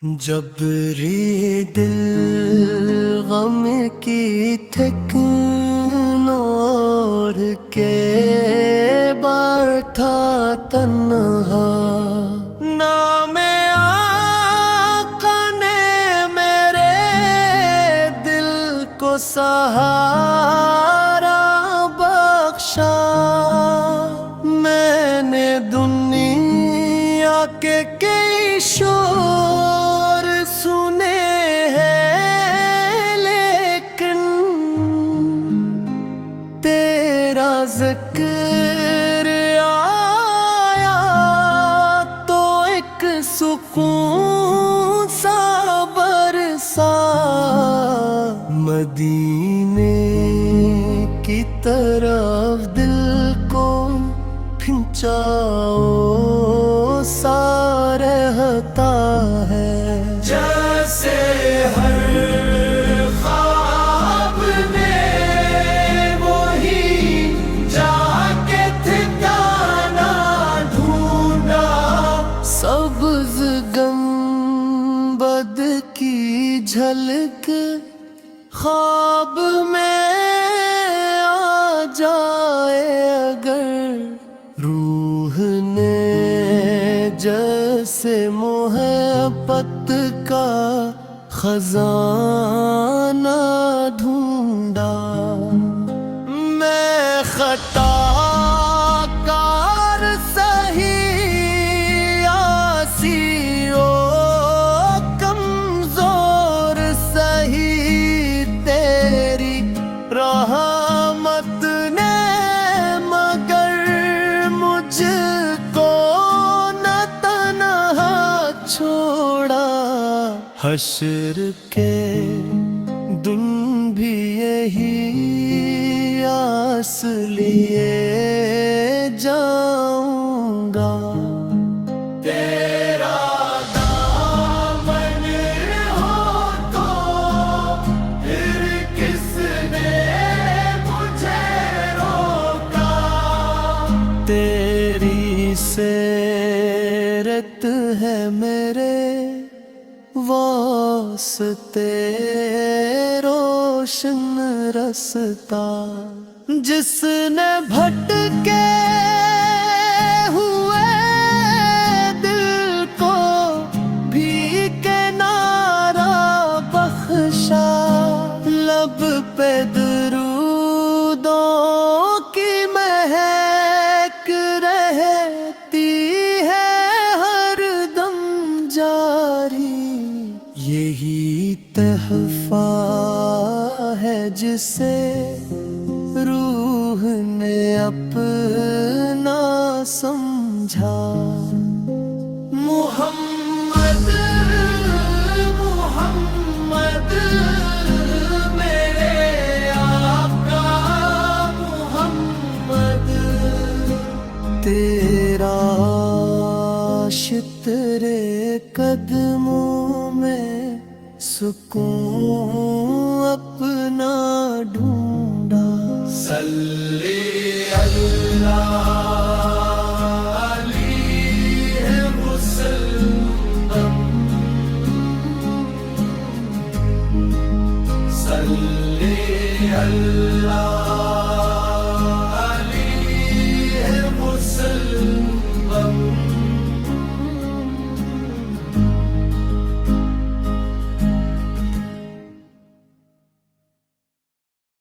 जब रे दिल गम की थकन ओढ़ के बैठा तन्हा, नामे आका ने मेरे दिल को सहारा बख्शा। मैंने दुनिया के कई शोर सुने हैं, लेकिन तेरा जिक्र आया तो एक सुकून सा बरसा। मदीने की तरफ दिल को खिंचाओ सा रहता है, जैसे हर ख्वाब में वही जाके ठिकाना ढूंढा। सब्ज़ गुंबद की झलक ख्वाब में आ जाए अगर, रूह ने जैसे मोहब्बत का खजाना ढूंढा। मैं खताकार सही आसी ओ कमजोर सही, तेरी रहमत ने मगर मुझको न तन्हा छोड़ा। हश्र के दिन भी यही आस लिए जाऊंगा, तेरा दामन हो तो फिर किसने मुझे रोका। तेरी सेरत है मेरे वास्ते रोशन रस्ता, जिसने भटके हुए दिल को भी किनारा बख्शा। लब पे दरूदों की महक रहती है हर दम जारी, यही तहफा है जिसे रूह ने अपना समझा। मुहम्मद मुहम्मद मेरे आका मुहम्मद, तेरा शितरे कदमों में सुकून अपना ढूंढा। सल्ली अल्लाह अलैहि वसल्लम, सल्ली अल्लाह